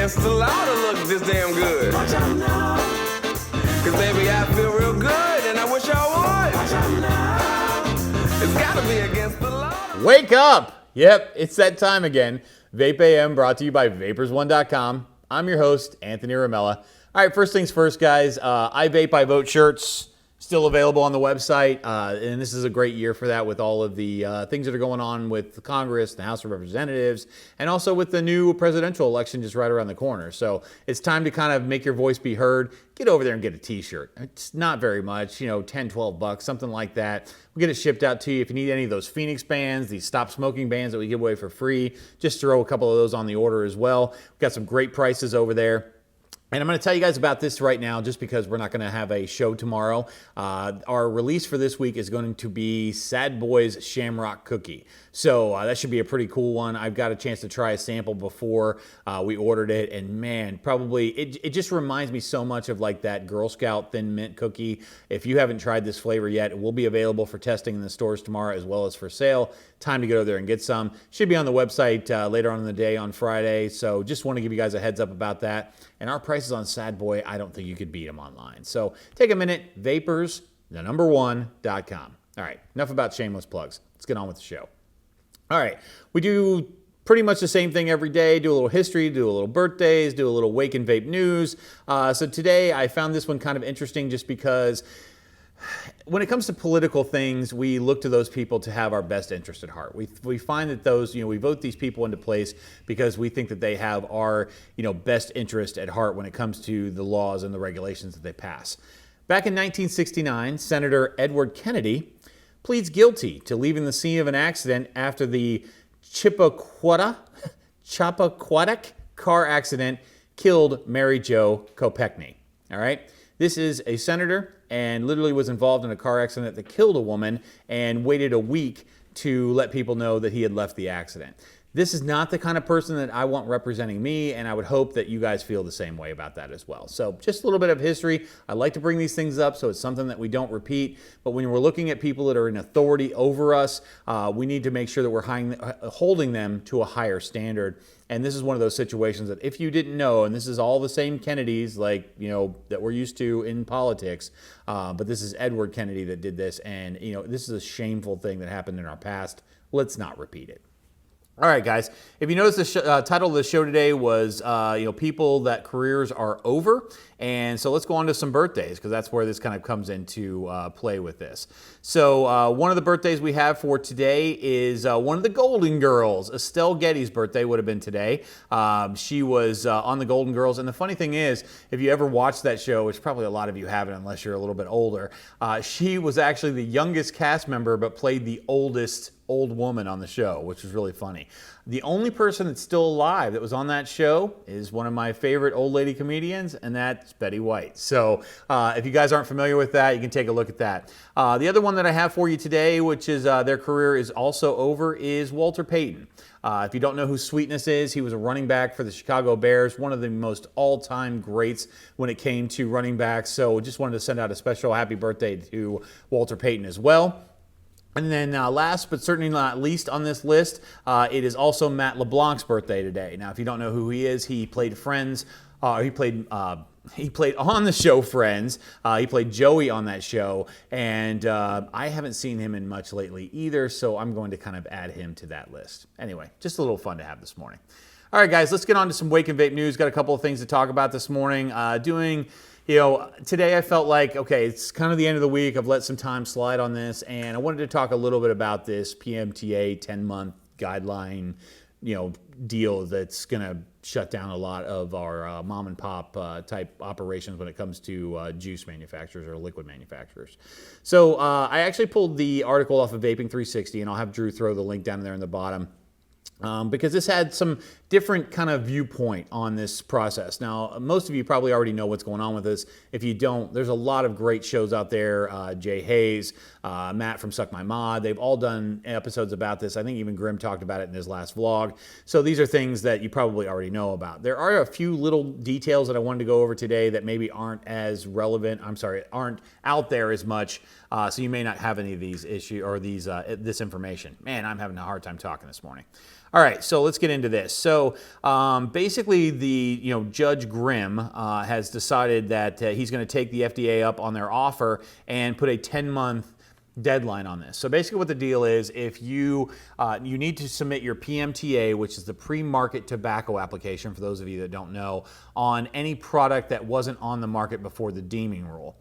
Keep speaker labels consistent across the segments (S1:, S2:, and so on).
S1: against the law to look this damn good. Watch out now. Cause baby, I feel real good and I wish I would. Watch out now. It's gotta be against the law.
S2: Wake up! Yep, it's that time again. Vape AM brought to you by vapors1.com. I'm your host, Anthony Ramella. All right, first things first, guys. I Vape, I Vote shirts. Still available on the website, and this is a great year for that with all of the things that are going on with the Congress, the House of Representatives, and also with the new presidential election just right around the corner. So it's time to kind of make your voice be heard. Get over there and get a t-shirt. It's not very much, $10, $12, something like that. We'll get it shipped out to you. If you need any of those Phoenix bands, these Stop Smoking bands that we give away for free, just throw a couple of those on the order as well. We've got some great prices over there. And I'm going to tell you guys about this right now just because we're not going to have a show tomorrow. Our release for this week is going to be Sad Boy's Shamrock Cookie. So that should be a pretty cool one. I've got a chance to try a sample before we ordered it. And man, probably it just reminds me so much of like that Girl Scout Thin Mint cookie. If you haven't tried this flavor yet, it will be available for testing in the stores tomorrow as well as for sale. Time to go there and get some. Should be on the website later on in the day on Friday. So just want to give you guys a heads up about that. And our prices on Sad Boy, I don't think you could beat them online. So take a minute, vapors1.com. All right, enough about shameless plugs. Let's get on with the show. All right, we do pretty much the same thing every day. Do a little history, do a little birthdays, do a little Wake and Vape news. So today I found this one kind of interesting just because when it comes to political things, we look to those people to have our best interest at heart. We find that those, we vote these people into place because we think that they have our, best interest at heart when it comes to the laws and the regulations that they pass. Back in 1969, Senator Edward Kennedy pleads guilty to leaving the scene of an accident after the Chappaquiddick car accident killed Mary Jo Kopechne. All right. This is a senator and literally was involved in a car accident that killed a woman and waited a week to let people know that he had left the accident. This is not the kind of person that I want representing me, and I would hope that you guys feel the same way about that as well. So just a little bit of history. I like to bring these things up so it's something that we don't repeat, but when we're looking at people that are in authority over us, we need to make sure that we're holding them to a higher standard. And this is one of those situations that if you didn't know, and this is all the same Kennedys that we're used to in politics, but this is Edward Kennedy that did this, and this is a shameful thing that happened in our past. Let's not repeat it. All right, guys, if you notice, the title of the show today was, people that careers are over. And so let's go on to some birthdays because that's where this kind of comes into play with this. So one of the birthdays we have for today is one of the Golden Girls. Estelle Getty's birthday would have been today. She was on the Golden Girls. And the funny thing is, if you ever watched that show, which probably a lot of you haven't unless you're a little bit older, she was actually the youngest cast member but played the oldest old woman on the show, which was really funny. The only person that's still alive that was on that show is one of my favorite old lady comedians, and that's Betty White. So if you guys aren't familiar with that, you can take a look at that. The other one that I have for you today, which is their career is also over, is Walter Payton. If you don't know who Sweetness is, he was a running back for the Chicago Bears, one of the most all-time greats when it came to running backs. So just wanted to send out a special happy birthday to Walter Payton as well. And then last but certainly not least on this list, it is also Matt LeBlanc's birthday today. Now, if you don't know who he is, he played Friends. He played on the show Friends. He played Joey on that show. And I haven't seen him in much lately either, so I'm going to kind of add him to that list. Anyway, just a little fun to have this morning. All right, guys, let's get on to some Wake and Vape news. Got a couple of things to talk about this morning. Today I felt like, okay, it's kind of the end of the week. I've let some time slide on this, and I wanted to talk a little bit about this PMTA 10-month guideline, deal that's going to shut down a lot of our mom and pop type operations when it comes to juice manufacturers or liquid manufacturers. So I actually pulled the article off of Vaping 360, and I'll have Drew throw the link down there in the bottom. Because this had some different kind of viewpoint on this process. Now, most of you probably already know what's going on with this. If you don't, there's a lot of great shows out there. Jay Hayes, Matt from Suck My Mod, they've all done episodes about this. I think even Grim talked about it in his last vlog. So these are things that you probably already know about. There are a few little details that I wanted to go over today that maybe aren't as relevant, aren't out there as much. So you may not have any of these issues or this information. Man, I'm having a hard time talking this morning. All right, so let's get into this. So basically, Judge Grimm has decided that he's going to take the FDA up on their offer and put a 10-month deadline on this. So basically, what the deal is, if you need to submit your PMTA, which is the pre-market tobacco application, for those of you that don't know, on any product that wasn't on the market before the deeming rule.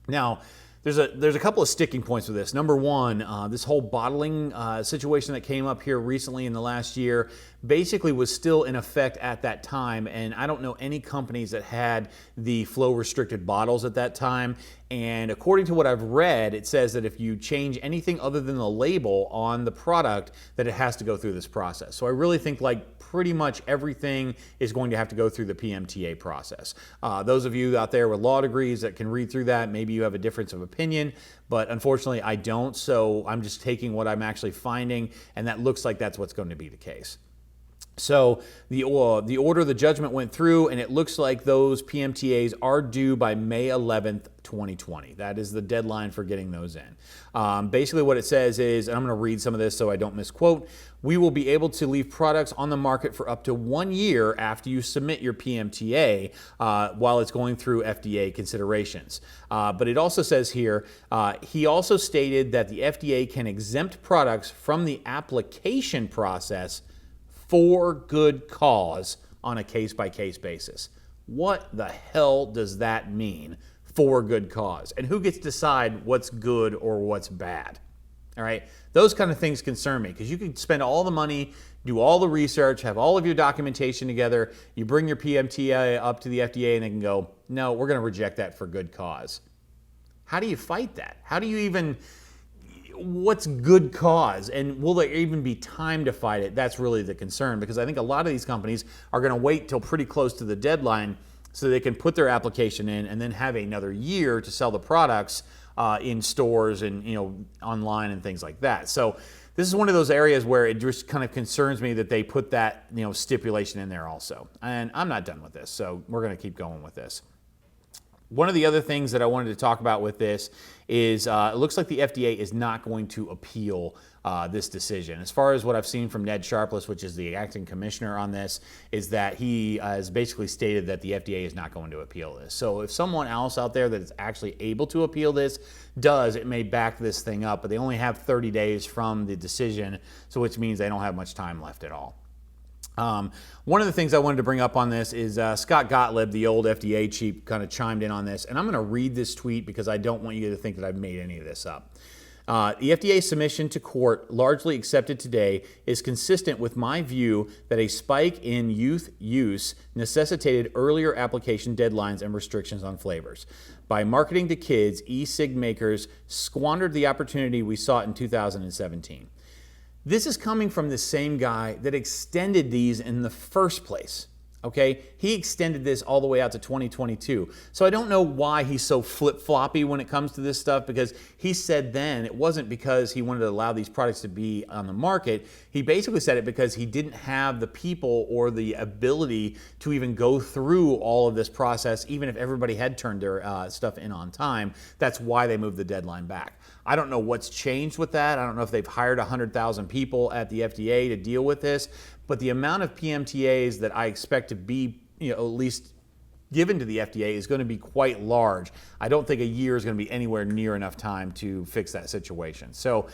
S2: Now, there's a couple of sticking points with this. Number one, this whole bottling situation that came up here recently in the last year basically was still in effect at that time, and I don't know any companies that had the flow restricted bottles at that time. And according to what I've read, it says that if you change anything other than the label on the product, that it has to go through this process. So I really think like pretty much everything is going to have to go through the PMTA process. Those of you out there with law degrees that can read through that, maybe you have a difference of opinion, but unfortunately I don't. So I'm just taking what I'm actually finding, and that looks like that's what's going to be the case. So the order, the judgment went through, and it looks like those PMTAs are due by May 11th, 2020. That is the deadline for getting those in. Basically what it says is, and I'm going to read some of this so I don't misquote, we will be able to leave products on the market for up to 1 year after you submit your PMTA while it's going through FDA considerations. But it also says here, he also stated that the FDA can exempt products from the application process for good cause on a case-by-case basis. What the hell does that mean, for good cause? And who gets to decide what's good or what's bad? All right, those kind of things concern me, because you can spend all the money, do all the research, have all of your documentation together, you bring your PMTA up to the FDA, and they can go, no, we're going to reject that for good cause. How do you fight that? How do you even... What's good cause, and will there even be time to fight it? That's really the concern, because I think a lot of these companies are going to wait till pretty close to the deadline so they can put their application in and then have another year to sell the products in stores and online and things like that. So this is one of those areas where it just kind of concerns me that they put that stipulation in there also. And I'm not done with this, so we're going to keep going with this. One of the other things that I wanted to talk about with this is it looks like the FDA is not going to appeal this decision. As far as what I've seen from Ned Sharpless, which is the acting commissioner on this, is that he has basically stated that the FDA is not going to appeal this. So if someone else out there that is actually able to appeal this does, it may back this thing up, but they only have 30 days from the decision, so which means they don't have much time left at all. One of the things I wanted to bring up on this is Scott Gottlieb, the old FDA chief, kind of chimed in on this, and I'm going to read this tweet because I don't want you to think that I've made any of this up. The FDA submission to court, largely accepted today, is consistent with my view that a spike in youth use necessitated earlier application deadlines and restrictions on flavors. By marketing to kids, e-cig makers squandered the opportunity we sought in 2017. This is coming from the same guy that extended these in the first place. Okay, he extended this all the way out to 2022. So I don't know why he's so flip-floppy when it comes to this stuff, because he said then it wasn't because he wanted to allow these products to be on the market. He basically said it because he didn't have the people or the ability to even go through all of this process, even if everybody had turned their stuff in on time. That's why they moved the deadline back. I don't know what's changed with that. I don't know if they've hired 100,000 people at the FDA to deal with this, but the amount of PMTAs that I expect to be, at least given to the FDA is going to be quite large. I don't think a year is going to be anywhere near enough time to fix that situation. So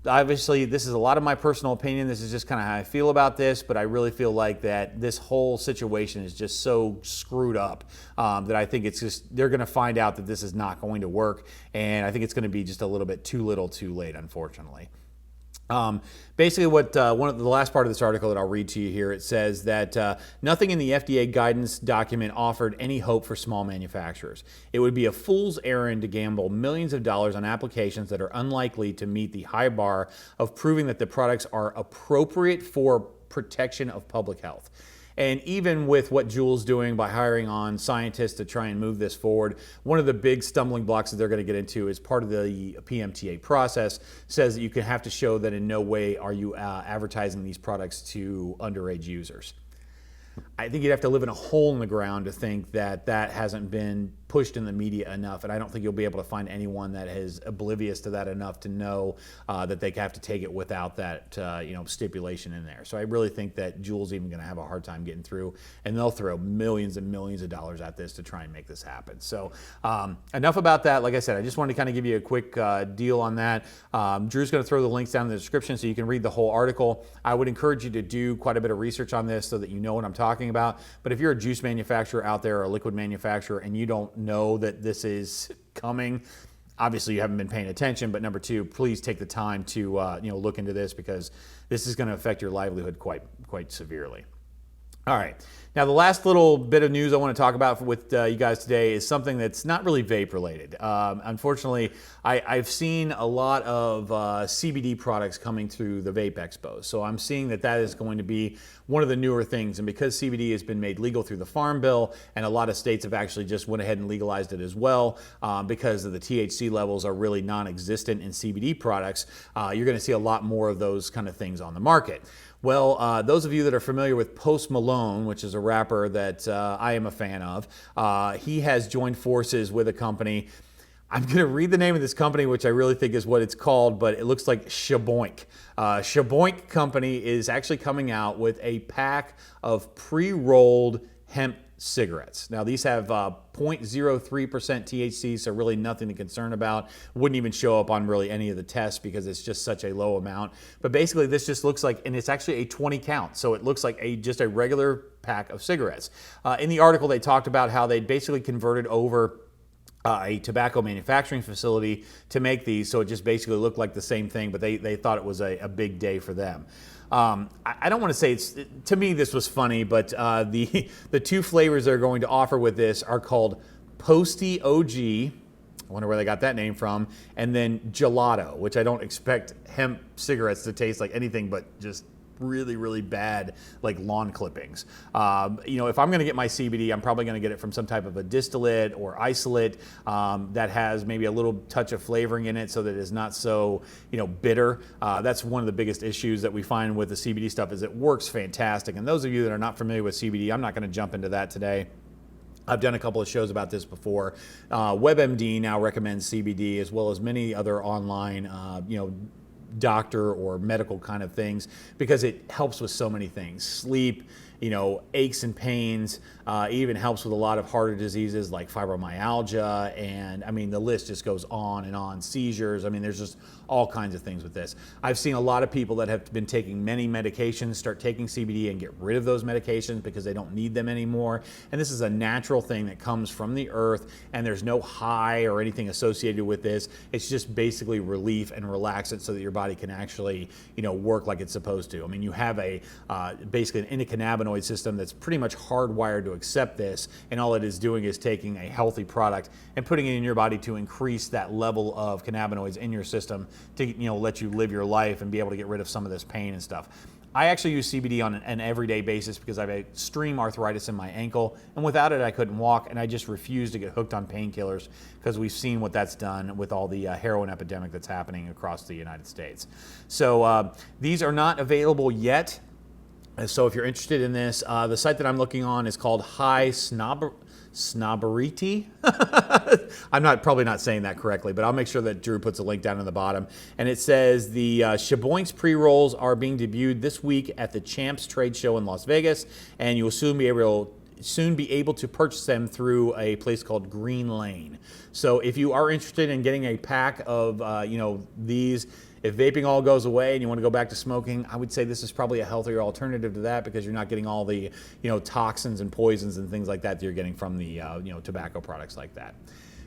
S2: obviously, this is a lot of my personal opinion. This is just kind of how I feel about this, but I really feel like that this whole situation is just so screwed up that I think it's just, they're going to find out that this is not going to work, and I think it's going to be just a little bit too little too late, unfortunately. Basically what one of the last part of this article that I'll read to you here, it says that nothing in the FDA guidance document offered any hope for small manufacturers. It would be a fool's errand to gamble millions of dollars on applications that are unlikely to meet the high bar of proving that the products are appropriate for protection of public health. And even with what Juul's doing by hiring on scientists to try and move this forward, one of the big stumbling blocks that they're going to get into is part of the PMTA process says that you can have to show that in no way are you advertising these products to underage users. I think you'd have to live in a hole in the ground to think that that hasn't been pushed in the media enough. And I don't think you'll be able to find anyone that is oblivious to that enough to know that they have to take it without that stipulation in there. So I really think that Juul's even going to have a hard time getting through, and they'll throw millions and millions of dollars at this to try and make this happen. So enough about that. Like I said, I just wanted to kind of give you a quick deal on that. Drew's going to throw the links down in the description so you can read the whole article. I would encourage you to do quite a bit of research on this so that you know what I'm talking about. But if you're a juice manufacturer out there or a liquid manufacturer and you don't know that this is coming, obviously you haven't been paying attention. But number two, please take the time to look into this, because this is going to affect your livelihood quite severely. All right. Now, the last little bit of news I want to talk about with you guys today is something that's not really vape related. Unfortunately, I've seen a lot of CBD products coming through the Vape Expo. So I'm seeing that is going to be one of the newer things. And because CBD has been made legal through the Farm Bill, and a lot of states have actually just went ahead and legalized it as well, because of the THC levels are really non-existent in CBD products, you're going to see a lot more of those kind of things on the market. Well, those of you that are familiar with Post Malone, which is a rapper that I am a fan of, he has joined forces with a company. I'm going to read the name of this company, which I really think is what it's called, but it looks like Chappaquiddick. Chappaquiddick Company is actually coming out with a pack of pre-rolled hemp cigarettes. Now, these have 0.03% THC, so really nothing to concern about. Wouldn't even show up on really any of the tests because it's just such a low amount. But basically, this just looks like, and it's actually a 20 count, so it looks like just a regular pack of cigarettes. In the article, they talked about how they basically converted over a tobacco manufacturing facility to make these, so it just basically looked like the same thing, but they thought it was a big day for them. I don't want to say to me this was funny, but the two flavors they're going to offer with this are called Posty OG, I wonder where they got that name from, and then Gelato, which I don't expect hemp cigarettes to taste like anything but just really, really bad, like lawn clippings. If I'm going to get my CBD, I'm probably going to get it from some type of a distillate or isolate that has maybe a little touch of flavoring in it, so that it's not so, bitter. That's one of the biggest issues that we find with the CBD stuff, is it works fantastic. And those of you that are not familiar with CBD, I'm not going to jump into that today. I've done a couple of shows about this before. WebMD now recommends CBD, as well as many other online, doctor or medical kind of things, because it helps with so many things: sleep, aches and pains, even helps with a lot of harder diseases like fibromyalgia, and I mean the list just goes on and on. Seizures, I mean there's just all kinds of things with this. I've seen a lot of people that have been taking many medications start taking CBD and get rid of those medications because they don't need them anymore. And this is a natural thing that comes from the earth, and there's no high or anything associated with this. It's just basically relief and relaxant so that your body can actually work like it's supposed to. I mean, you have a basically an endocannabinoid system that's pretty much hardwired to accept this, and all it is doing is taking a healthy product and putting it in your body to increase that level of cannabinoids in your system to let you live your life and be able to get rid of some of this pain and stuff. I actually use CBD on an everyday basis because I have extreme arthritis in my ankle, and without it I couldn't walk, and I just refuse to get hooked on painkillers because we've seen what that's done with all the heroin epidemic that's happening across the United States. So these are not available yet. So if you're interested in this, the site that I'm looking on is called High Snobberity. I'm probably not saying that correctly, but I'll make sure that Drew puts a link down in the bottom. And it says the Chappaquiddick pre-rolls are being debuted this week at the Champs trade show in Las Vegas, and you will soon be able to purchase them through a place called Green Lane. So if you are interested in getting a pack of these, if vaping all goes away and you want to go back to smoking, I would say this is probably a healthier alternative to that, because you're not getting all the toxins and poisons and things like that you're getting from the tobacco products like that.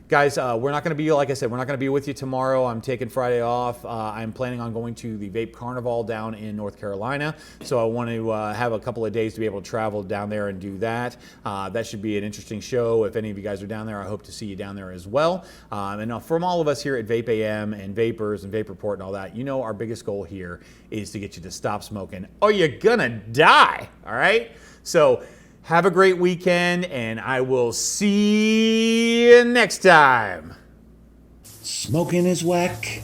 S2: Guys, we're not going to be, like I said, we're not going to be with you tomorrow. I'm taking Friday off. I'm planning on going to the Vape Carnival down in North Carolina. So I want to have a couple of days to be able to travel down there and do that. That should be an interesting show. If any of you guys are down there, I hope to see you down there as well. And from all of us here at Vape AM and Vapers and Vape Report and all that, our biggest goal here is to get you to stop smoking or you're going to die, all right? So have a great weekend, and I will see you next time.
S3: Smoking is whack,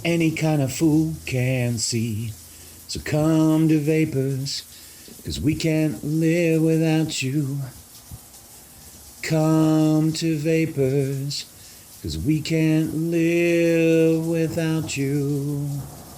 S3: any kind of fool can see. So come to Vapors 'cause we can't live without you. Come to Vapers, 'cause we can't live without you.